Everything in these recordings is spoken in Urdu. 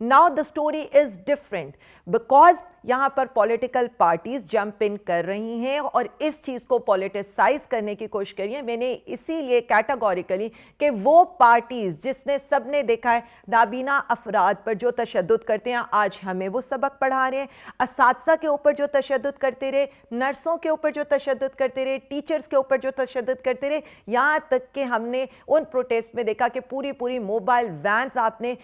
Now the story is different because یہاں پر پولیٹیکل پارٹیز جمپ ان کر رہی ہیں اور اس چیز کو پولیٹیسائز کرنے کی کوشش کری ہے. میں نے اسی لیے کیٹاگوریکلی کہ وہ پارٹیز جس نے سب نے دیکھا ہے نابینا افراد پر جو تشدد کرتے ہیں, آج ہمیں وہ سبق پڑھا رہے ہیں. اساتذہ کے اوپر جو تشدد کرتے رہے, نرسوں کے اوپر جو تشدد کرتے رہے, ٹیچرز کے اوپر جو تشدد کرتے رہے, یہاں تک کہ ہم نے ان پروٹیسٹ میں دیکھا کہ پوری موبائل وینز آپ نے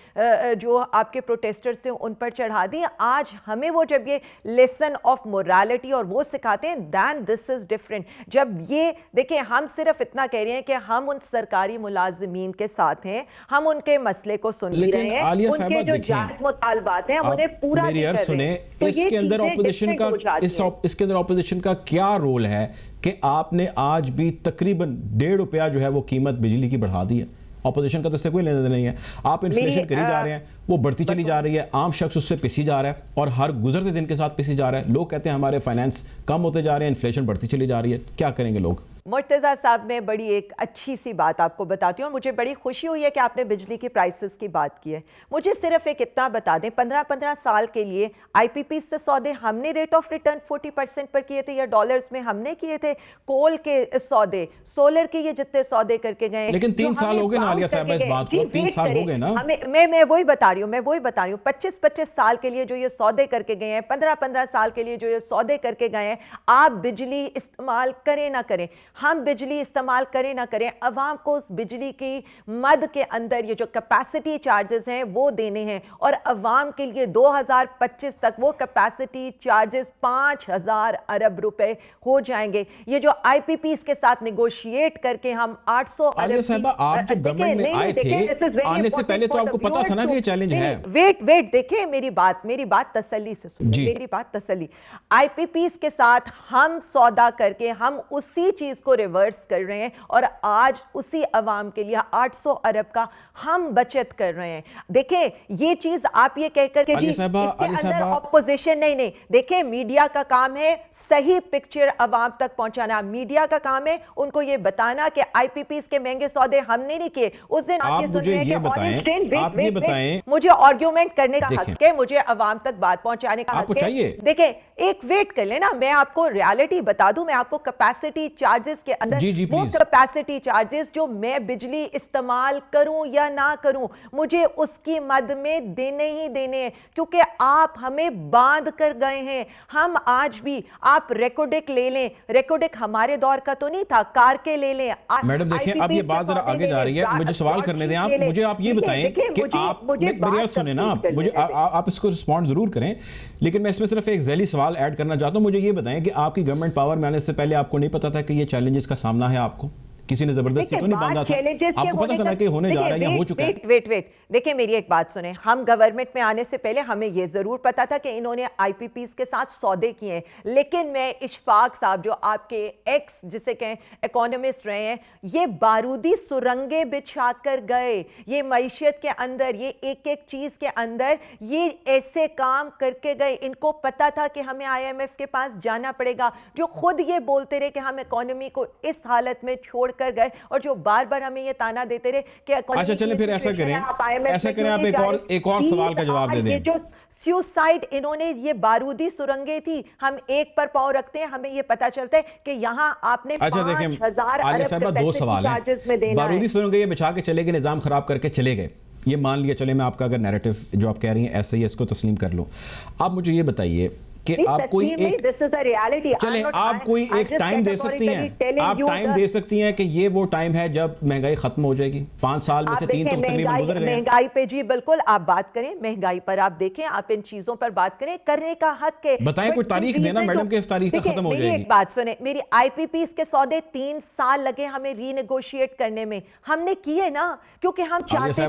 جو آپ کے پروٹیسٹرز تھے ان پر چڑھا دی. آج ہمیں وہ جب یہ لیسن آف مورالٹی اور وہ سکھاتے ہیں, دین دس از ڈفرینٹ. جب یہ دیکھیں ہم صرف اتنا کہہ رہے ہیں کہ ہم ان سرکاری ملازمین کے ساتھ ہیں, ہم ان کے مسئلے کو سن بھی رہے ہیں, ان کے جو جائز مطالبات ہیں ہم انہیں پورا میری عرض سنیں, اس کے اندر اپوزیشن کا کیا رول ہے کہ آپ نے آج بھی تقریباً ₹1.5 جو ہے وہ قیمت بجلی کی بڑھا دی ہے. اپوزیشن کا تو اس سے کوئی لینا دینا نہیں ہے. آپ انفلیشن کری جا رہے ہیں, وہ بڑھتی چلی جا رہی ہے, عام شخص اس سے پسی جا رہا ہے اور ہر گزرتے دن کے ساتھ پسی جا رہا ہے. لوگ کہتے ہیں ہمارے فائنانس کم ہوتے جا رہے ہیں, انفلیشن بڑھتی چلی جا رہی ہے. کیا کریں گے لوگ؟ مرتضیٰ صاحب, میں بڑی ایک اچھی سی بات آپ کو بتاتی ہوں اور مجھے بڑی خوشی ہوئی ہے کہ آپ نے بجلی کی پرائسز کی بات کی ہے. مجھے صرف ایک اتنا بتا دیں, 15 سال کے لیے آئی پی پی سے سودے ہم نے ریٹ آف ریٹرن 40% پر کیے تھے یا ڈالرز میں ہم نے کیے تھے. کول کے سودے, سولر کے یہ جتنے سودے کر کے گئے, لیکن 3 سال ہو گئے نا عالیہ صاحبہ اس بات کو, 3 سال ہو گئے نا. میں وہی بتا رہی ہوں 25 سال کے لیے جو یہ سودے کر کے گئے ہیں, 15 سال کے لیے جو یہ سودے کر کے گئے ہیں, آپ بجلی استعمال کریں نہ کریں, ہم بجلی استعمال کریں نہ کریں, عوام کو اس بجلی کی مد کے اندر یہ جو کیپیسٹی چارجز ہیں وہ دینے ہیں اور عوام کے لیے 2025 تک وہ کیپیسٹی چارجز 5,000 ارب روپے ہو جائیں گے. یہ جو آئی پی پیز کے ساتھ نیگوشیٹ کر کے ہم 800 ارب. عالیہ صاحبہ, آپ جب گورنمنٹ میں آئے تھے آنے سے پہلے تو آپ کو پتا تھا نا کہ یہ چیلنج ہے. ویٹ دیکھیں میری بات تسلی سے سنیں, میری بات تسلی. آئی پی پیز کے ساتھ ہم سودا کر کے ہم اسی چیز کو ریورس کر رہے ہیں اور آج اسی عوام کے لیے 800 ارب کا ہم بچت کر رہے ہیں. دیکھیں یہ چیز آپ یہ کہہ کر اپوزیشن نہیں, دیکھیں میڈیا کا کام ہے صحیح پکچر عوام تک پہنچانا, میڈیا کا کام ہے ان کو یہ بتانا کہ آئی پی پیز کے مہنگے سودے ہم نے نہیں کیے. اس دن آپ مجھے یہ بتائیں, مجھے آرگیومنٹ کرنے کا حق ہے, مجھے عوام تک بات پہنچانے کا حق ہے. دیکھیں ایک ویٹ کر لینا, میں آپ کو ریالٹی بتا دوں, میں آپ کو کیپیسٹی چارجز کے اندر وہ کیپیسٹی چارجز جو میں بجلی استعمال کروں یا نہ کروں مجھے اس کی مد میں دینے ہی دینے ہیں, کیونکہ آپ ہمیں باندھ کر گئے ہیں. ہم آج بھی, آپ ریکوڈک لے لیں, ریکوڈک ہمارے دور کا تو نہیں تھا, کار کے لے لیں. میڈم دیکھیں اب یہ بات ذرا آگے جا رہی ہے, مجھے سوال کرنے دیں. مجھے آپ یہ بتائیں کہ آپ میری عرض سنیں نا, مجھے آپ اس کو رسپونڈ ضرور کریں, لیکن میں اس میں صرف ایک ذیلی سوال ایڈ کرنا چاہتا ہوں. مجھے یہ بتائیں کہ آپ کی گورنمنٹ پاور میں آنے سے پہلے آپ کو نہیں پتا تھا کہ یہ چیلنجز کا سامنا ہے, آپ کو کسی نے زبردستی تو نہیں باندھا تھا, آپ کو پتا تھا نا کہ ہونے جا رہا ہے یا ہو چکا ہے. ویٹ دیکھیں میری ایک بات سنیں, ہم گورنمنٹ میں آنے سے پہلے ہمیں یہ ضرور پتا تھا کہ انہوں نے آئی پی پیز کے ساتھ سودے کیے ہیں, لیکن میں اشفاق صاحب جو آپ کے ایکس جسے کہیں اکانومسٹ رہے ہیں, یہ بارودی سرنگیں بچھا کر گئے, یہ معیشت کے اندر, یہ ایک چیز کے اندر یہ ایسے کام کر کے گئے. ان کو پتا تھا کہ ہمیں آئی ایم ایف کے پاس جانا پڑے گا, جو خود یہ بولتے رہے کہ ہم اکانومی کو اس حالت میں چھوڑ کر گئے اور جو بار بار ہمیں یہ تانا دیتے رہے کہ اچھا چلیں پھر ایسا کریں آپ ایک اور سوال کا جواب دے دیں. سیوسائڈ انہوں نے یہ بارودی سرنگیں تھی, ہم ایک پر پاؤں رکھتے ہیں, ہمیں یہ پتا چلتا ہے کہ یہاں آپ نے 5,000 عالیہ صاحبہ 2 سوال ہیں. بارودی سرنگیں یہ بچھا کے چلے گئے, نظام خراب کر کے چلے گئے, یہ مان لیا چلے میں آپ کا اگر نیریٹو جو آپ کہہ رہی ہیں ایسا ہی اس کو تسلیم کر لوں. آپ مجھے یہ بتائیے کہ آپ کوئی ایک ٹائم دے سکتی ہیں, آپ ٹائم دے سکتی ہیں کہ یہ وہ ٹائم ہے جب مہنگائی ختم ہو جائے گی؟ 5 سال میں سے 3 تو تقریباً گزر گئے. مہنگائی پہ جی بالکل آپ بات کریں, مہنگائی پر آپ دیکھیں, آپ ان چیزوں پر بات کریں, کرنے کا حق ہے. بتائیں کوئی تاریخ دینا میڈم کہ اس تاریخ تک ختم ہو جائے گی. ایک بات سنیں, میری آئی پی پیز کے سودے 3 سال لگے ہمیں ری نیگوشیٹ کرنے میں, ہم نے کیے نا, کیونکہ ہم چاہتے تھے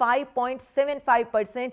5.75%,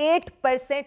8%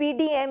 PDM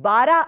12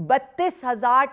32,000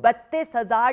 32,000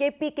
KPK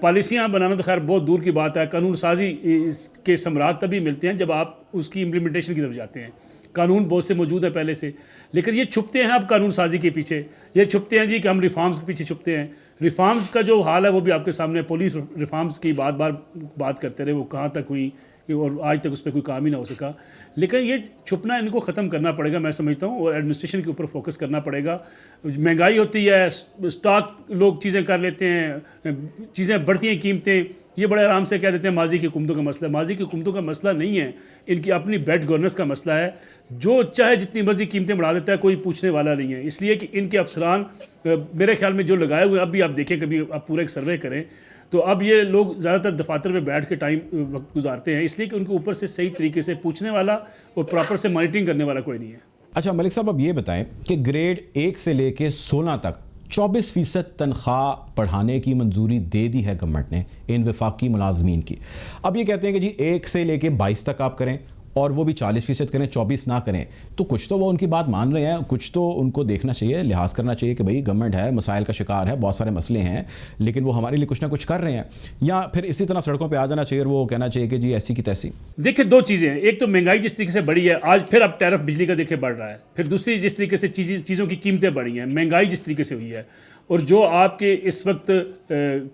پالیسیاں بنانا تو خیر بہت دور کی بات ہے، قانون سازی کے ثمرات تبھی ملتے ہیں جب آپ اس کی امپلیمنٹیشن کی طرف جاتے ہیں. قانون بہت سے موجود ہیں پہلے سے، لیکن یہ چھپتے ہیں اب قانون سازی کے پیچھے، یہ چھپتے ہیں جی کہ ہم ریفارمز کے پیچھے چھپتے ہیں. ریفارمز کا جو حال ہے وہ بھی آپ کے سامنے، پولیس ریفارمز کی بات کرتے رہے، وہ کہاں تک ہوئی اور آج تک اس پہ کوئی کام ہی نہ ہو سکا. لیکن یہ چھپنا ان کو ختم کرنا پڑے گا میں سمجھتا ہوں، اور ایڈمنسٹریشن کے اوپر فوکس کرنا پڑے گا. مہنگائی ہوتی ہے، اسٹاک لوگ چیزیں کر لیتے ہیں، چیزیں بڑھتی ہیں قیمتیں، یہ بڑے آرام سے کہہ دیتے ہیں ماضی کی حکومتوں کا مسئلہ. ماضی کی حکومتوں کا مسئلہ نہیں ہے، ان کی اپنی بیڈ گورننس کا مسئلہ ہے. جو چاہے جتنی مرضی قیمتیں بڑھا دیتا ہے، کوئی پوچھنے والا نہیں ہے. اس لیے کہ ان کے افسران میرے خیال میں جو لگائے ہوئے، اب بھی آپ دیکھیں، کبھی آپ پورا ایک سروے کریں تو اب یہ لوگ زیادہ تر دفاتر میں بیٹھ کے وقت گزارتے ہیں، اس لیے کہ ان کے اوپر سے صحیح طریقے سے پوچھنے والا اور پراپر سے مانیٹرنگ کرنے والا کوئی نہیں ہے. اچھا ملک صاحب، اب یہ بتائیں کہ گریڈ 1 سے لے کے 16 تک 24% تنخواہ بڑھانے کی منظوری دے دی ہے گورنمنٹ نے ان وفاقی ملازمین کی. اب یہ کہتے ہیں کہ جی 1 سے لے کے 22 تک آپ کریں اور وہ بھی 40% کریں، 24 نہ کریں. تو کچھ تو وہ ان کی بات مان رہے ہیں، کچھ تو ان کو دیکھنا چاہیے، لحاظ کرنا چاہیے کہ بھئی گورنمنٹ ہے، مسائل کا شکار ہے، بہت سارے مسئلے ہیں، لیکن وہ ہمارے لیے کچھ نہ کچھ کر رہے ہیں. یا پھر اسی طرح سڑکوں پہ آ جانا چاہیے اور وہ کہنا چاہیے کہ جی ایسی کی تیسی. دیکھیں دو چیزیں ہیں، ایک تو مہنگائی جس طریقے سے بڑھی ہے آج، پھر اب ٹیرف بجلی کا دیکھیں بڑھ رہا ہے، پھر دوسری جس طریقے سے چیزوں کی قیمتیں بڑھی ہیں، مہنگائی جس طریقے سے ہوئی ہے، اور جو آپ کے اس وقت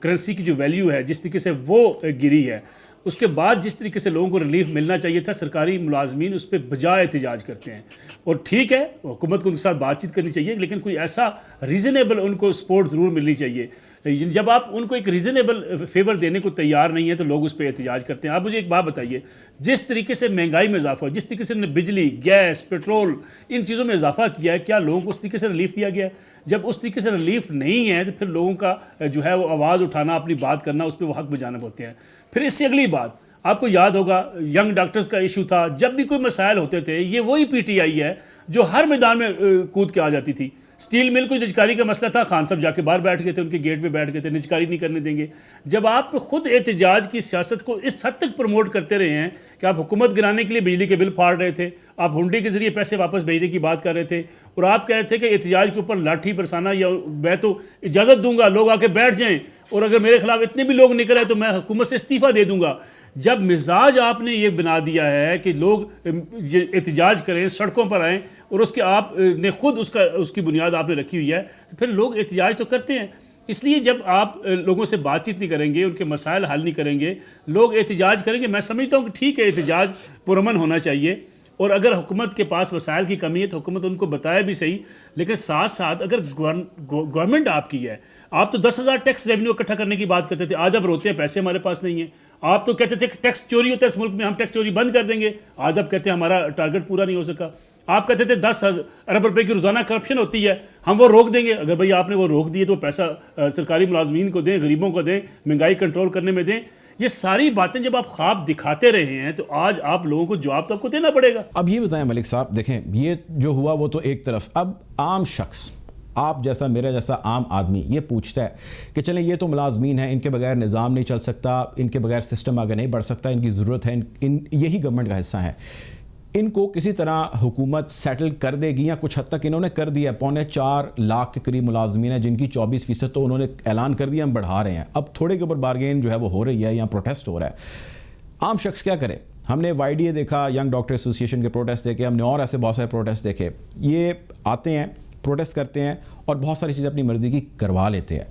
کرنسی کی جو ویلیو ہے جس طریقے سے وہ گری ہے، اس کے بعد جس طریقے سے لوگوں کو ریلیف ملنا چاہیے تھا، سرکاری ملازمین اس پہ بجائے احتجاج کرتے ہیں. اور ٹھیک ہے حکومت کو ان کے ساتھ بات چیت کرنی چاہیے، لیکن کوئی ایسا ریزنیبل ان کو سپورٹ ضرور ملنی چاہیے. جب آپ ان کو ایک ریزنیبل فیور دینے کو تیار نہیں ہے تو لوگ اس پہ احتجاج کرتے ہیں. آپ مجھے ایک بات بتائیے، جس طریقے سے مہنگائی میں اضافہ، جس طریقے سے بجلی، گیس، پیٹرول، ان چیزوں میں اضافہ کیا ہے، کیا لوگوں کو اس طریقے سے ریلیف دیا گیا ہے؟ جب اس طریقے سے ریلیف نہیں ہے تو پھر لوگوں کا جو ہے وہ آواز اٹھانا، اپنی بات کرنا، اس پہ وہ حق بجانب ہوتے ہیں. پھر اس سے اگلی بات، آپ کو یاد ہوگا ینگ ڈاکٹرز کا ایشو تھا، جب بھی کوئی مسائل ہوتے تھے یہ وہی پی ٹی آئی ہے جو ہر میدان میں کود کے آ جاتی تھی. اسٹیل مل کو نجکاری کا مسئلہ تھا، خان صاحب جا کے باہر بیٹھ گئے تھے، ان کے گیٹ پہ بیٹھ گئے تھے، نجکاری نہیں کرنے دیں گے. جب آپ خود احتجاج کی سیاست کو اس حد تک پروموٹ کرتے رہے ہیں کہ آپ حکومت گرانے کے لیے بجلی کے بل پھاڑ رہے تھے، آپ ہنڈی کے ذریعے پیسے واپس بھیجنے کی بات کر رہے تھے، اور آپ کہہ رہے تھے کہ احتجاج کے اوپر لاٹھی برسانا یا میں تو اجازت دوں گا لوگ آ کے بیٹھ جائیں، اور اگر میرے خلاف اتنے بھی لوگ نکل آئے تو میں حکومت سے استعفیٰ دے دوں گا. جب مزاج آپ نے یہ بنا دیا ہے کہ لوگ احتجاج کریں، سڑکوں پر آئیں، اور اس کے آپ نے خود اس کی بنیاد آپ نے رکھی ہوئی ہے، تو پھر لوگ احتجاج تو کرتے ہیں. اس لیے جب آپ لوگوں سے بات چیت نہیں کریں گے، ان کے مسائل حل نہیں کریں گے، لوگ احتجاج کریں گے. میں سمجھتا ہوں کہ ٹھیک ہے احتجاج پرامن ہونا چاہیے، اور اگر حکومت کے پاس وسائل کی کمی ہے تو حکومت ان کو بتائے بھی صحیح، لیکن ساتھ ساتھ اگر گورنمنٹ آپ کی ہے، آپ تو 10,000 ٹیکس ریونیو اکٹھا کرنے کی بات کرتے تھے، آج اب روتے ہیں پیسے ہمارے پاس نہیں ہیں. آپ تو کہتے تھے کہ ٹیکس چوری ہوتا ہے اس ملک میں، ہم ٹیکس چوری بند کر دیں گے، آج اب کہتے ہیں ہمارا ٹارگٹ پورا نہیں ہو سکا. آپ کہتے تھے 10 ارب روپے کی روزانہ کرپشن ہوتی ہے، ہم وہ روک دیں گے. اگر بھئی آپ نے وہ روک دیے تو پیسہ سرکاری ملازمین کو دیں، غریبوں کو دیں، مہنگائی کنٹرول کرنے میں دیں. یہ ساری باتیں جب آپ خواب دکھاتے رہے ہیں تو آج آپ لوگوں کو جواب تو آپ کو دینا پڑے گا. اب یہ بتائیں ملک صاحب، دیکھیں یہ جو ہوا وہ تو ایک طرف، اب عام شخص، آپ جیسا میرا جیسا عام آدمی یہ پوچھتا ہے کہ چلیں یہ تو ملازمین ہیں، ان کے بغیر نظام نہیں چل سکتا، ان کے بغیر سسٹم آگے نہیں بڑھ سکتا، ان کی ضرورت ہے، یہی گورنمنٹ کا حصہ ہے، ان کو کسی طرح حکومت سیٹل کر دے گی، یا کچھ حد تک انہوں نے کر دیا. 4.25 لاکھ کے قریب ملازمین ہیں جن کی 24% تو انہوں نے اعلان کر دیا ہم بڑھا رہے ہیں. اب تھوڑے کے اوپر بارگین جو ہے وہ ہو رہی ہے یا پروٹیسٹ ہو رہا ہے. عام شخص کیا کرے؟ ہم نے وائی ڈی اے دیکھا، ینگ ڈاکٹر ایسوسیشن کے پروٹیسٹ دیکھے، ہم نے اور ایسے بہت سارے پروٹیسٹ دیکھے. یہ آتے ہیں، پروٹیسٹ کرتے ہیں اور بہت ساری چیزیں اپنی مرضی کی کروا لیتے ہیں.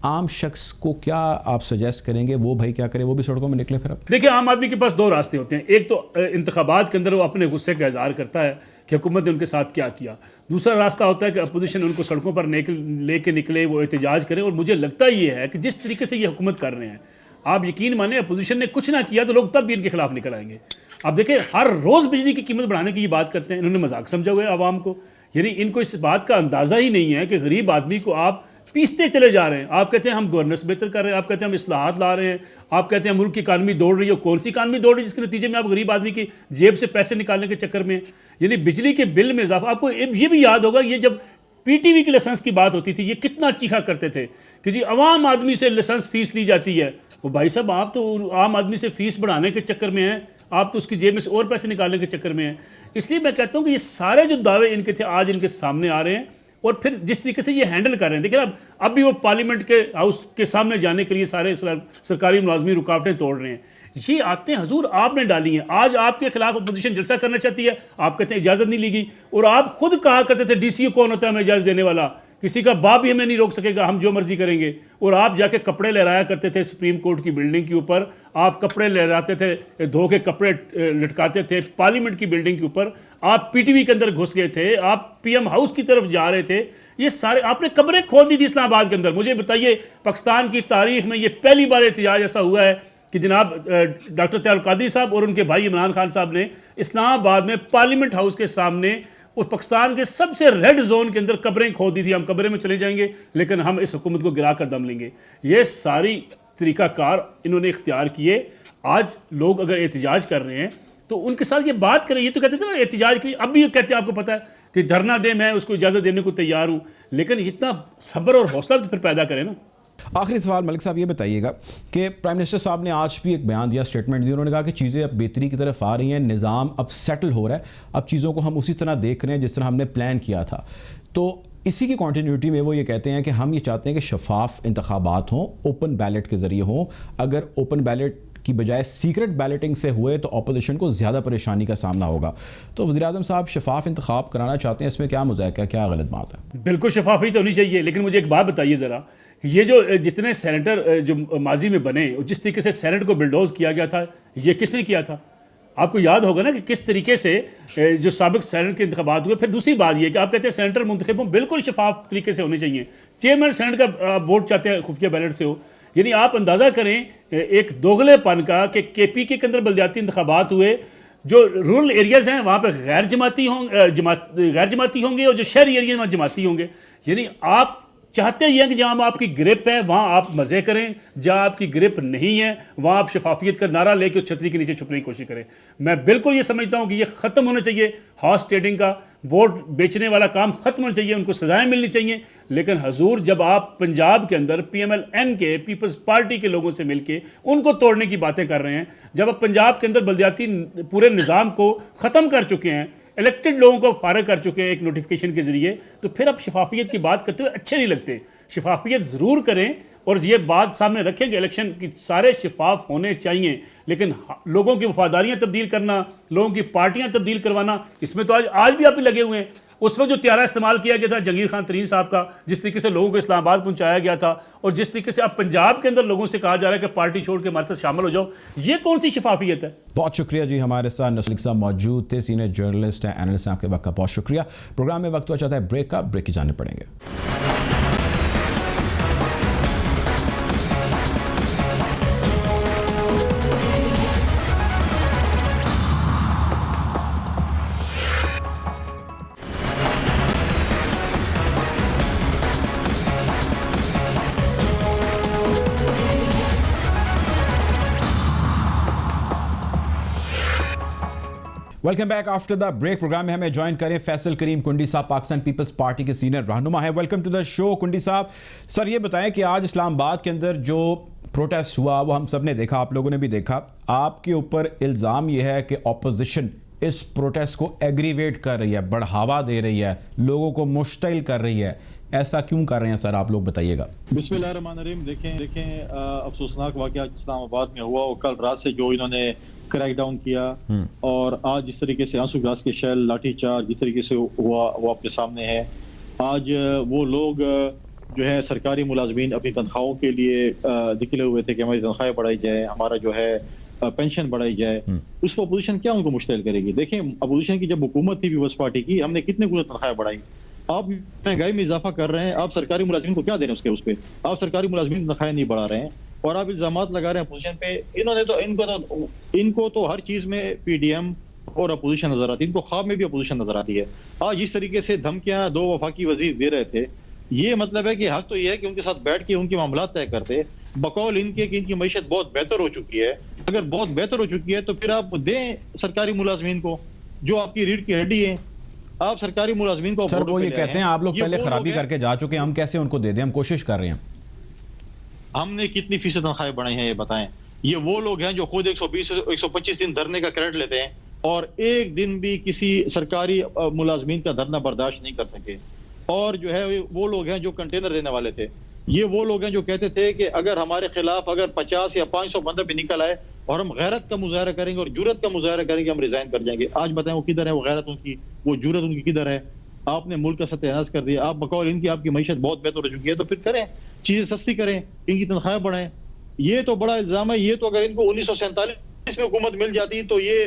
عام شخص کو کیا آپ سجیسٹ کریں گے وہ بھائی کیا کرے؟ وہ بھی سڑکوں میں نکلے پھر؟ اب دیکھیں عام آدمی کے پاس 2 راستے ہوتے ہیں. ایک تو انتخابات کے اندر وہ اپنے غصے کا اظہار کرتا ہے کہ حکومت نے ان کے ساتھ کیا کیا. دوسرا راستہ ہوتا ہے کہ اپوزیشن ان کو سڑکوں پر لے کے نکلے، وہ احتجاج کرے. اور مجھے لگتا یہ ہے کہ جس طریقے سے یہ حکومت کر رہے ہیں، آپ یقین مانیں اپوزیشن نے کچھ نہ کیا تو لوگ تب بھی ان کے خلاف نکل آئیں گے. اب دیکھیں ہر روز بجلی کی قیمت بڑھانے کی یہ بات کرتے ہیں، انہوں نے مذاق سمجھا ہوا ہے عوام کو. یعنی ان کو اس بات کا اندازہ ہی نہیں ہے کہ غریب آدمی کو آپ پیستے چلے جا رہے ہیں. آپ کہتے ہیں ہم گورننس بہتر کر رہے ہیں، آپ کہتے ہیں ہم اصلاحات لا رہے ہیں، آپ کہتے ہیں ملک کی اکانومی دوڑ رہی ہے. کون سی اکانومی دوڑ رہی ہے جس کے نتیجے میں آپ غریب آدمی کی جیب سے پیسے نکالنے کے چکر میں؟ یعنی بجلی کے بل میں اضافہ. آپ کو یہ بھی یاد ہوگا یہ جب پی ٹی وی کی لائسنس کی بات ہوتی تھی یہ کتنا چیخا کرتے تھے کہ جی عوام آدمی سے لائسنس فیس لی جاتی ہے. وہ بھائی صاحب آپ تو عام آدمی سے فیس بڑھانے کے چکر میں ہیں، آپ تو اس کی جیب میں سے اور پیسے نکالنے کے چکر میں ہیں. اس لیے میں کہتا ہوں کہ یہ سارے جو دعوے ان کے تھے آج ان کے سامنے آ رہے ہیں، اور پھر جس طریقے سے یہ ہینڈل کر رہے ہیں، دیکھیں اب بھی وہ پارلیمنٹ کے ہاؤس کے سامنے جانے کے لیے سارے سرکاری ملازمین رکاوٹیں توڑ رہے ہیں. یہ آتے ہیں حضور آپ نے ڈالی ہیں. آج آپ کے خلاف اپوزیشن جلسہ کرنا چاہتی ہے، آپ کہتے ہیں اجازت نہیں لی گئی، اور آپ خود کہا کرتے تھے ڈی سی او کون ہوتا ہے ہمیں اجازت دینے والا، کسی کا باپ بھی ہمیں نہیں روک سکے گا، ہم جو مرضی کریں گے. اور آپ جا کے کپڑے لہرایا کرتے تھے سپریم کورٹ کی بلڈنگ کے اوپر، آپ کپڑے لہراتے تھے، دھو کے کپڑے لٹکاتے تھے پارلیمنٹ کی بلڈنگ کے اوپر، آپ پی ٹی وی کے اندر گھس گئے تھے، آپ پی ایم ہاؤس کی طرف جا رہے تھے. یہ سارے آپ نے قبریں کھود دی تھی اسلام آباد کے اندر. مجھے بتائیے پاکستان کی تاریخ میں یہ پہلی بار احتجاج ایسا ہوا ہے کہ جناب ڈاکٹر طاہر القادری صاحب اور ان کے بھائی عمران خان صاحب نے اسلام آباد میں پارلیمنٹ ہاؤس کے سامنے اس پاکستان کے سب سے ریڈ زون کے اندر قبریں کھود دی تھی. ہم قبریں میں چلے جائیں گے لیکن ہم اس حکومت کو گرا کر دم لیں گے. یہ ساری طریقہ کار انہوں نے اختیار کیے. آج لوگ اگر احتجاج کر رہے ہیں تو ان کے ساتھ یہ بات کریں. یہ تو کہتے تھے نا احتجاج کے لیے، اب بھی یہ کہتے ہیں آپ کو پتہ ہے کہ دھرنا دیں، میں اس کو اجازت دینے کو تیار ہوں، لیکن اتنا صبر اور حوصلہ تو پھر پیدا کریں نا. آخری سوال ملک صاحب یہ بتائیے گا کہ پرائم منسٹر صاحب نے آج بھی ایک بیان دیا، اسٹیٹمنٹ دی، انہوں نے کہا کہ چیزیں اب بہتری کی طرف آ رہی ہیں، نظام اب سیٹل ہو رہا ہے، اب چیزوں کو ہم اسی طرح دیکھ رہے ہیں جس طرح ہم نے پلان کیا تھا. تو اسی کی کنٹینیوٹی میں وہ یہ کہتے ہیں کہ ہم یہ چاہتے ہیں کہ شفاف انتخابات ہوں، اوپن بیلٹ کے ذریعے ہوں. اگر اوپن بیلٹ کی بجائے سیکرٹ بیلٹنگ سے ہوئے تو اپوزیشن کو زیادہ پریشانی کا سامنا ہوگا. تو وزیر اعظم صاحب شفاف انتخاب کرانا چاہتے ہیں، اس میں کیا مذائقہ ہے، کیا غلط بات ہے؟ بالکل شفافیت ہونی چاہیے، لیکن مجھے ایک بات بتائیے ذرا، یہ جو جتنے سینیٹر جو ماضی میں بنے، جس طریقے سے سینٹ کو بلڈوز کیا گیا تھا، یہ کس نے کیا تھا؟ آپ کو یاد ہوگا نا کہ کس طریقے سے جو سابق سینٹ کے انتخابات ہوئے. پھر دوسری بات یہ کہ آپ کہتے ہیں سینیٹر منتخب ہوں، بالکل شفاف طریقے سے ہونے چاہیے. چیئرمین سینٹ کا ووٹ چاہتے ہیں خفیہ بیلٹ سے ہو. یعنی آپ اندازہ کریں ایک دوغلے پن کا کہ کے پی کے اندر بلدیاتی انتخابات ہوئے، جو رورل ایریاز ہیں وہاں پہ غیر جماعتی ہوں گے، اور جو شہری ایریاز وہاں جماعتی ہوں گے. یعنی آپ چاہتے یہ ہیں کہ جہاں آپ کی گرپ ہے وہاں آپ مزے کریں، جہاں آپ کی گرپ نہیں ہے وہاں آپ شفافیت کا نعرہ لے کے اس چھتری کے نیچے چھپنے کی کوشش کریں. میں بالکل یہ سمجھتا ہوں کہ یہ ختم ہونا چاہیے. ہارس ٹریڈنگ کا، ووٹ بیچنے والا کام ختم ہونا چاہیے، ان کو سزائیں ملنی چاہیے. لیکن حضور جب آپ پنجاب کے اندر پی ایم ایل این کے پیپلز پارٹی کے لوگوں سے مل کے ان کو توڑنے کی باتیں کر رہے ہیں، جب آپ پنجاب کے اندر بلدیاتی پورے نظام کو ختم کر چکے ہیں، الیکٹڈ لوگوں کو فارغ کر چکے ہیں ایک نوٹیفیکیشن کے ذریعے، تو پھر اب شفافیت کی بات کرتے ہوئے اچھے نہیں لگتے. شفافیت ضرور کریں اور یہ بات سامنے رکھیں کہ الیکشن کی سارے شفاف ہونے چاہیے، لیکن لوگوں کی وفاداریاں تبدیل کرنا، لوگوں کی پارٹیاں تبدیل کروانا، اس میں تو آج بھی آپ ہی لگے ہوئے ہیں. اس وقت جو طیارہ استعمال کیا گیا تھا جہانگیر خان ترین صاحب کا، جس طریقے سے لوگوں کو اسلام آباد پہنچایا گیا تھا، اور جس طریقے سے اب پنجاب کے اندر لوگوں سے کہا جا رہا ہے کہ پارٹی چھوڑ کے ہمارے ساتھ شامل ہو جاؤ، یہ کون سی شفافیت ہے؟ بہت شکریہ جی. ہمارے ساتھ نسل صاحب موجود تھے، سینئر جرنلسٹ ہیں، اینالسٹ ہیں. آپ کے وقت کا بہت شکریہ. پروگرام میں وقت ہوا چاہتا ہے بریک کا، بریک کی جانے پڑیں گے. Welcome back after the break. Programme میں ہمیں جوائن کریں فیصل کریم کنڈی صاحب، پاکستان پیپلز پارٹی کے سینئر رہنما ہیں. ویلکم ٹو دا شو کنڈی صاحب. سر یہ بتائیں کہ آج اسلام آباد کے اندر جو پروٹیسٹ ہوا وہ ہم سب نے دیکھا، آپ لوگوں نے بھی دیکھا. آپ کے اوپر الزام یہ ہے کہ اپوزیشن اس پروٹیسٹ کو ایگریویٹ کر رہی ہے، بڑھاوا دے رہی ہے، لوگوں کو مشتعل کر رہی ہے. ایسا کیوں کر رہے ہیں سر، آپ لوگ بتائیے گا. بسم اللہ الرحمن الرحیم. دیکھیں افسوسناک واقعہ اسلام آباد میں ہوا، اور کل رات سے جو انہوں نے کریک ڈاؤن کیا، اور آج جس طریقے سے آنسو گیس کے شیل، لاٹھی چارج جس طریقے سے ہوا وہ اپنے سامنے ہے. آج وہ لوگ جو ہے سرکاری ملازمین اپنی تنخواہوں کے لیے نکلے ہوئے تھے کہ ہماری تنخواہیں بڑھائی جائے، ہمارا جو ہے پینشن بڑھائی جائے. اس کو اپوزیشن کیا ان کو مشتعل کرے گی؟ دیکھیں اپوزیشن کی جب حکومت تھی پیپلز پارٹی کی، ہم نے کتنے کو تنخواہیں بڑھائی. آپ مہنگائی میں اضافہ کر رہے ہیں، آپ سرکاری ملازمین کو کیا دے رہے ہیں اس پہ؟ آپ سرکاری ملازمین تنخواہیں نہیں بڑھا رہے ہیں، اور آپ الزامات لگا رہے ہیں اپوزیشن پہ. ان کو تو ہر چیز میں پی ڈی ایم اور اپوزیشن نظر آتی ہے، ان کو خواب میں بھی اپوزیشن نظر آتی ہے. آج اس طریقے سے دھمکیاں دو وفاقی وزیر دے رہے تھے، یہ مطلب ہے کہ حق تو یہ ہے کہ ان کے ساتھ بیٹھ کے ان کے معاملات طے کرتے، بقول ان کے کہ ان کی معیشت بہت بہتر ہو چکی ہے. اگر بہت بہتر ہو چکی ہے تو پھر آپ دیں سرکاری ملازمین کو، جو آپ کی ریڑھ کی ہڈی ہے. آپ سرکاری ملازمین کو سر وہ یہ کہتے ہیں آپ لوگ پہلے خرابی کر کے جا چکے ہیں، ہم کیسے ان کو دے دیں؟ ہم کوشش کر رہے ہیں. ہم نے کتنی فیصد تنخواہیں بڑھائی ہیں یہ بتائیں. یہ وہ لوگ ہیں جو خود 120 125 دن دھرنے کا کریڈٹ لیتے ہیں اور ایک دن بھی کسی سرکاری ملازمین کا دھرنا برداشت نہیں کر سکے. اور جو ہے وہ لوگ ہیں جو کنٹینر دینے والے تھے. یہ وہ لوگ ہیں جو کہتے تھے کہ اگر ہمارے خلاف اگر 50 یا 500 بندے بھی نکل آئے اور ہم غیرت کا مظاہرہ کریں گے اور جرت کا مظاہرہ کریں گے, ہم ریزائن کر جائیں گے. آج بتائیں وہ کدھر ہے, وہ غیرت ان کی, وہ جرت ان کی کدھر ہے؟ آپ نے ملک کا ستیہ ناش کر دیا. آپ بقول ان کی آپ کی معیشت بہت بہتر ہو چکی ہے, تو پھر کریں, چیزیں سستی کریں, ان کی تنخواہیں بڑھائیں. یہ تو بڑا الزام ہے. یہ تو اگر ان کو 1947 میں حکومت مل جاتی تو یہ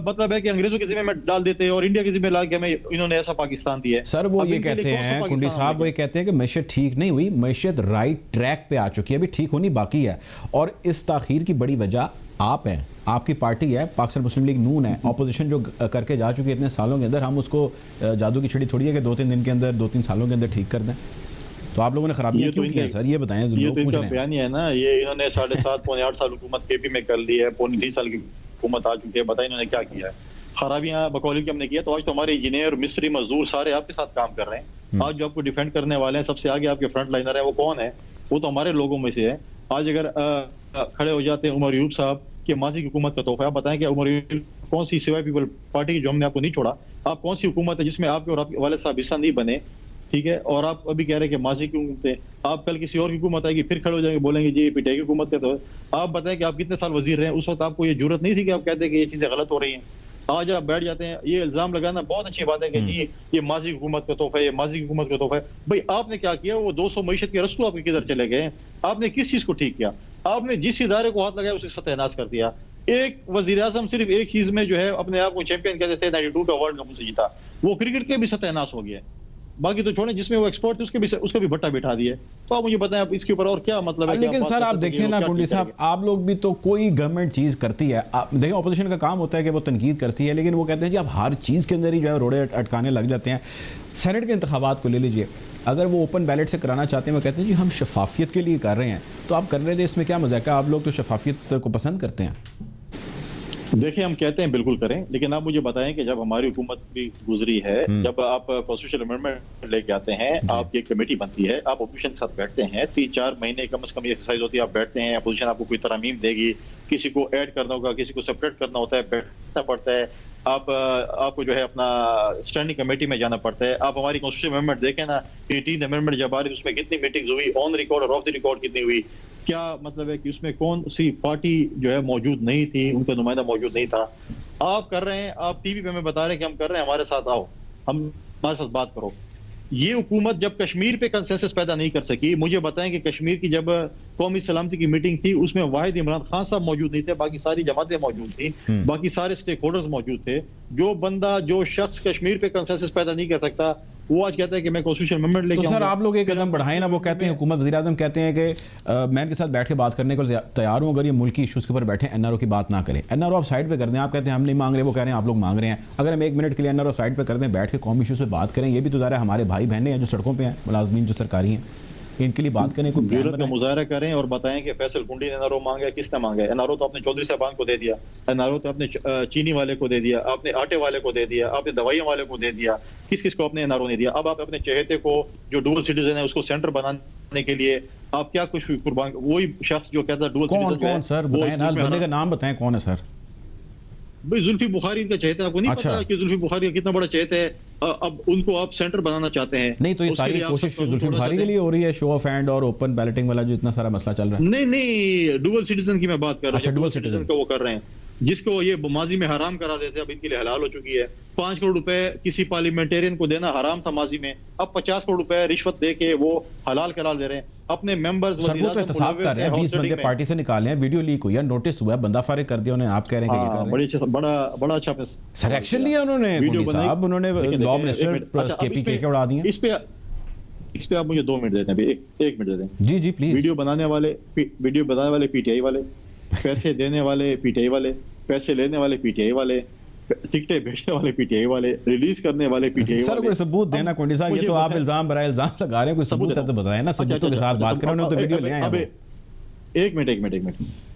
مطلب ہے کہ انگریزوں کے ذمہ میں ڈال دیتے اور انڈیا کے ذمہ لا کے ہمیں انہوں نے ایسا پاکستان دیا ہے. سر وہ یہ کہتے ہیں, کنڈی صاحب وہ یہ کہتے ہیں کہ معیشت ٹھیک نہیں ہوئی, معیشت رائٹ ٹریک پہ آ چکی ہے, ابھی ٹھیک ہونی باقی ہے, اور اس تاخیر کی بڑی وجہ آپ ہیں, آپ کی پارٹی ہے, پاکستان مسلم لیگ نون ہے. اپوزیشن جو کر کے جا چکی ہے اتنے سالوں کے اندر, ہم اس کو جادو کی چھڑی تھوڑی ہے کہ 2-3 دن کے اندر 2-3 سالوں کے اندر ٹھیک کر دیں. تو آپ لوگوں نے خرابیاں کیوں کی ہیں سر, یہ بتائیں. یہ تو ان کا بیان ہی ہے نا. یہ انہوں نے 7.5-8 سال حکومت کے پی میں کر لی ہے, 3 سال کی حکومت آ چکی ہے. بتائیں انہوں نے کیا کیا ہے. خرابیاں بقول کی ہم نے کیا. تو آج تو ہمارے انجینئر, مستری, مزدور سارے آپ کے ساتھ کام کر رہے ہیں. آج جو آپ کو ڈیفینڈ کرنے والے ہیں, سب سے آگے آپ کے فرنٹ لائنر ہیں, وہ کون ہے؟ وہ تو ہمارے لوگوں میں سے ہے. آج اگر کھڑے ہو جاتے ہیں عمر ایوب صاحب کہ ماضی کی حکومت کا تحفہ, آپ بتائیں کہ عمر ایوب کون سی سوائے پیپل پارٹی کی جو ہم نے آپ کو نہیں چھوڑا, آپ کون سی حکومت ہے جس میں آپ کے اور آپ کے والد صاحب حصہ نہیں بنے, ٹھیک ہے, اور آپ ابھی کہہ رہے ہیں کہ ماضی کی حکومت ہے. آپ کل کسی اور کی حکومت آئے گی پھر کھڑے ہو جائیں گے, بولیں گے جی پی ٹی آئی کی حکومت کا. تو آپ بتائیں کہ آپ کتنے سال وزیر رہے ہیں, اس وقت آپ کو یہ جرت نہیں تھی کہ آپ کہتے ہیں کہ یہ چیزیں غلط ہو رہی ہیں. آج آپ بیٹھ جاتے ہیں, یہ الزام لگانا بہت اچھی بات ہے کہ جی یہ ماضی کی حکومت کا تحفہ ہے, یہ ماضی کی حکومت کا تحفہ ہے. بھائی آپ نے کیا کیا؟ وہ 200 معیشت کے رستوں آپ کے کدھر چلے گئے ہیں؟ آپ نے کس چیز کو ٹھیک کیا؟ آپ نے جس ادارے کو ہاتھ لگایا اسے ستیہ ناش کر دیا. ایک وزیر اعظم صرف ایک چیز میں جو ہے اپنے آپ کو چیمپئن کہتے تھے, 92 کا ورلڈ کپ اسے جیتا, وہ کرکٹ کے بھی ستیہ ناش ہو گیا. باقی تو چھوڑیں, جس میں وہ ایکسپرٹ تھے اس کا بھی بٹا بٹھا دیا. تو آپ مجھے بتائیں اس کے اوپر اور کیا مطلب ہے. لیکن سر آپ دیکھیں نا کنڈی صاحب, آپ لوگ بھی تو کوئی گورنمنٹ چیز کرتی ہے, دیکھیں اپوزیشن کا کام ہوتا ہے کہ وہ تنقید کرتی ہے, لیکن وہ کہتے ہیں جی آپ ہر چیز کے اندر ہی جو ہے روڑے اٹکانے لگ جاتے ہیں. سینٹ کے انتخابات کو لے لیجئے, اگر وہ اوپن بیلٹ سے کرانا چاہتے ہیں, وہ کہتے ہیں جی ہم شفافیت کے لیے کر رہے ہیں, تو آپ کر رہے تھے, اس میں کیا مذاق ہے؟ آپ لوگ تو شفافیت کو پسند کرتے ہیں. دیکھیں ہم کہتے ہیں بالکل کریں, لیکن آپ مجھے بتائیں کہ جب ہماری حکومت بھی گزری ہے, جب آپ کانسٹیٹیوشنل امینڈمنٹ لے کے آتے ہیں, آپ کی ایک کمیٹی بنتی ہے, آپ اپوزیشن کے ساتھ بیٹھتے ہیں, 3-4 مہینے کم از کم یہ ایکسرسائز ہوتی ہے, آپ بیٹھتے ہیں, اپوزیشن آپ کو کوئی ترامیم دے گی, کسی کو ایڈ کرنا ہوگا, کسی کو سپریٹ کرنا ہوتا ہے, بیٹھنا پڑتا ہے, آپ کو جو ہے اپنا اسٹینڈنگ کمیٹی میں جانا پڑتا ہے. آپ ہماری کانسٹیٹیوشنل امینڈمنٹ دیکھیں نا, 18 امینڈمنٹ جب آ رہی اس میں کتنی میٹنگز ہوئی, آن ریکارڈ اور آف دی ریکارڈ کتنی ہوئی. کیا مطلب ہے کہ اس میں کون سی پارٹی جو ہے موجود نہیں تھی, ان کا نمائندہ موجود نہیں تھا. آپ کر رہے ہیں, آپ ٹی وی پہ ہمیں بتا رہے ہیں کہ ہم کر رہے ہیں, ہمارے ساتھ آؤ, ہمارے ساتھ بات کرو. یہ حکومت جب کشمیر پہ کنسنسس پیدا نہیں کر سکی, مجھے بتائیں کہ کشمیر کی جب قومی سلامتی کی میٹنگ تھی, اس میں واحد عمران خان صاحب موجود نہیں تھے, باقی ساری جماعتیں موجود تھیں, باقی سارے سٹیک ہولڈرز موجود تھے. جو بندہ, جو شخص کشمیر پہ کنسنسس پیدا نہیں کر سکتا, وہ آج کہتا ہے کہ میں کانسٹیٹیوشنل امینڈمنٹ لے کے تو سر آپ لوگ ایک قدم بڑھائیں نا. وہ کہتے ہیں, حکومت وزیر اعظم کہتے ہیں کہ میں ان کے ساتھ بیٹھ کے بات کرنے کو تیار ہوں, اگر یہ ملکی ایشوز کے اوپر بیٹھیں, این آر او کی بات نہ کریں. این آر او آپ سائڈ پہ کر دیں. آپ کہتے ہیں ہم نہیں مانگ رہے, وہ کہہ رہے ہیں آپ لوگ مانگ رہے ہیں. اگر ہم 1 منٹ کے لیے این آر او سائڈ پہ کر دیں, بیٹھ کے قومی ایشوز پہ بات کریں, یہ بھی تو ظاہر ہے ہمارے بھائی بہنیں ہیں جو سڑکوں پہ ہیں, ملازمین جو سرکاری ہیں, ان کے لیے بات کریں, کوئی ضرورت کا مظاہرہ کریں اور بتائیں کہ فیصل کنڈی نے این آر او مانگا ہے, کس نے مانگا ہے. این آر او تو آپ نے چودھری صاحبان کو دے دیا, این آر او تو آپ نے چینی والے کو دے دیا, آپ نے آٹے والے کو دے دیا, آپ نے دوائیوں والے کو دے دیا, کس کو آپ نے این آر او نہیں دیا. اب آپ اپنے چہیتے کو جو ڈوئل سٹیزن ہے اس کو سینٹر بنانے کے لیے آپ کیا کچھ قربان, وہی شخص جو کہتا ہے ڈوئل سٹیزن کون سر بتائیں نا, بندے کا نام بتائیں کون ہے سر. بھائی زلفی بخاری ان کا چہتا ہے, آپ کو نہیں پتا کہ زلفی بخاری کا کتنا بڑا چہتا ہے. اب ان کو آپ سینٹر بنانا چاہتے ہیں. نہیں تو یہ ساری کوشش زلفی بخاری کے لیے ہو رہی ہے, شو آف ہینڈ اور اوپن بیلٹنگ والا جو اتنا سارا مسئلہ چل رہا ہے. نہیں ڈوئل سٹیزن کی میں بات کر رہا ہوں. اچھا ڈوئل سٹیزن کا وہ کر رہے ہیں, جس کو یہ ماضی میں حرام کرا دیتے, اب ان کے لیے حلال ہو چکی ہے. 5 کروڑ روپے کسی پارلیمنٹیرین کو دینا حرام تھا ماضی میں, اب 50 کروڑ روپے رشوت دے کے وہ حلال قرار دے رہے ہیں. اپنے ممبرز سر وہ تو احتساب کر رہے ہیں, 20 بندے پارٹی سے نکالے ہیں, ویڈیو لیک ہوئی ہے, نوٹس ہوا ہے, بندہ فارغ کر دیا انہوں نے, آپ کہہ رہے ہیں کہ یہ کر رہے ہیں. بڑا اچھا سر ایکشن لیا انہوں نے, کنڈی صاحب انہوں نے لا منسٹر کے پی کے اڑا دیے. اس پہ آپ مجھے 2 منٹ دیتے ہیں, 1 منٹ دیتے ہیں. جی جی پلیز. ویڈیو بنانے والے پی ٹی آئی والے, پیسے دینے والے پی ٹی آئی والے, پیسے لینے والے پی ٹی آئی والے, ٹکٹیں بیچنے والے پی ٹی آئی والے, ریلیز کرنے والے پی ٹی آئی والے. سر کوئی ثبوت دینا کنڈی صاحب, یہ تو آپ الزام برائے الزام لگا رہے ہیں, کوئی ثبوت ہے تو بتائیں نا, ثبوتوں کے ساتھ بات کریں. انہوں نے تو ویڈیو لے آئے ہیں. 1 منٹ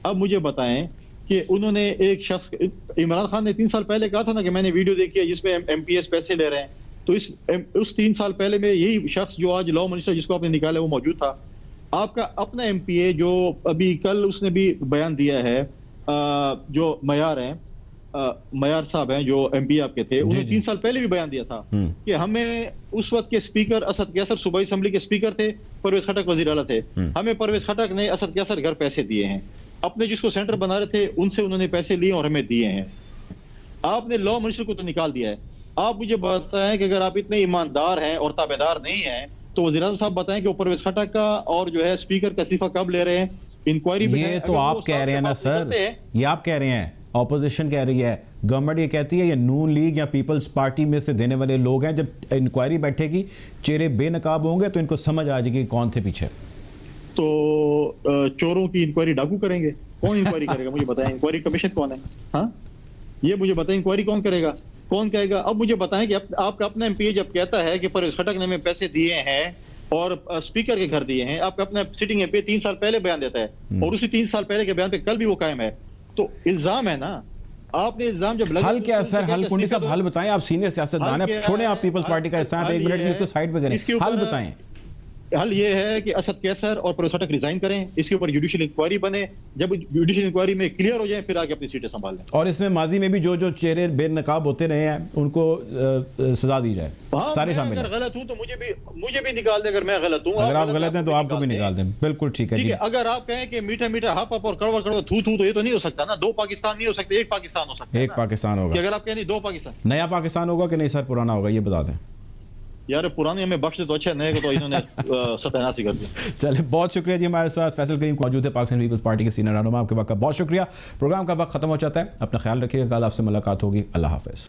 اب مجھے بتائیں کہ انہوں نے ایک شخص, عمران خان نے 3 سال پہلے کہا تھا نا کہ میں نے ویڈیو دیکھی ہے جس میں ایم پی ایس پیسے لے رہے ہیں, تو اس 3 سال پہلے میں یہی شخص جو آج لا منسٹر جس کو آپ نے نکالا وہ موجود تھا. آپ کا اپنا ایم پی اے جو ابھی کل اس نے بھی بیان دیا ہے, جو معیار ہیں, میار صاحب ہیں جو ایم پی آپ کے تھے, انہوں نے 3 سال پہلے بھی بیان دیا تھا کہ ہمیں اس وقت کے اسپیکر اسد قیصر صوبائی اسمبلی کے اسپیکر تھے, پرویز خٹک وزیر اعلیٰ تھے, ہمیں پرویز خٹک نے اسد قیصر گھر پیسے دیے ہیں, اپنے جس کو سینٹر بنا رہے تھے ان سے انہوں نے پیسے لیے اور ہمیں دیے ہیں. آپ نے لا منسٹر کو تو نکال دیا ہے. آپ مجھے بتائیں کہ اگر آپ اتنے ایماندار ہیں اور تابعدار نہیں ہیں تو وزیر اعظم صاحب بتائیں کہ وہ پرویز خٹک کا اور جو ہے اسپیکر کا استعفیٰ کب لے رہے ہیں؟ انکوائری یہ تو آپ کہہ رہے ہیں نا سر, یہ آپ کہہ رہے ہیں, اپوزیشن کہہ رہی ہے, گورنمنٹ یہ کہتی ہے یہ نون لیگ یا پیپلز پارٹی میں سے دینے والے لوگ ہیں. جب انکوائری بیٹھے گی, چہرے بے نقاب ہوں گے تو ان کو سمجھ آ جائے گی کون تھے پیچھے. تو چوروں کی انکوائری ڈاکو کریں گے؟ کون انکوائری کرے گا مجھے بتائیں, انکوائری کمیشن کون ہے؟ ہاں یہ مجھے بتائیں انکوائری کون کرے گا, کون کہے گا؟ اب مجھے بتائیں کہ آپ کا اپنا ایم پی جب کہتا ہے کہ پرویز خٹک نے ہمیں پیسے دیے ہیں اور اسپیکر کے گھر دیے ہیں, آپ کا اپنا سٹنگ ایم پی 3 سال پہلے بیان دیتا ہے اور اسی 3 سال پہلے کے بیان پہ کل بھی وہ قائم ہے, تو الزام ہے نا. آپ نے الزام جب لگا, حل کیا ہے سر؟ حل کنڈی صاحب حل بتائیں, آپ سینئر سیاستدان ہیں, چھوڑیں آپ پیپلز پارٹی کا حصہ ہیں, 1 منٹ میں اس کو سائڈ پہ کریں, حل بتائیں. حل یہ ہے کہ اسد قیصر اور پرویز خٹک ریزائن کریں, اس کے اوپر جوڈیشل انکوائری بنے, جب جوڈیشل انکوائری میں کلیئر ہو جائیں پھر آگے اپنی سیٹیں سنبھال لیں. اور اس میں ماضی میں بھی جو چہرے بے نقاب ہوتے رہے ہیں ان کو سزا دی جائے, سارے شامل ہیں. اگر غلط ہوں تو مجھے بھی نکال دیں, اگر میں غلط ہوں. اگر آپ غلط ہیں تو آپ کو بھی نکال دیں, بالکل ٹھیک ہے جی. اگر آپ کہیں کہ میٹھا میٹھا ہپ ہپ اور کڑوا کڑوا تھو تھو, تو یہ تو نہیں ہو سکتا نا. 2 پاکستان نہیں ہو سکتے, ایک پاکستان ہو سکتا ہے. ایک پاکستان ہوگا. اگر آپ کہیں 2 پاکستان, نیا پاکستان ہوگا کہ نہیں سر, پرانا ہوگا, یہ بتا دیں. یار پرانے ہمیں بخش دے تو اچھا, نئے کو تو انہوں نے ستیاناسی کر دیا. چلے بہت شکریہ جی. ہمارے ساتھ فیصل کریم موجود ہے, پاکستان پیپلز پارٹی کے سینئر رہنما. آپ کے وقت کا بہت شکریہ. پروگرام کا وقت ختم ہو جاتا ہے, اپنا خیال رکھیے گا, کل آپ سے ملاقات ہوگی. اللہ حافظ.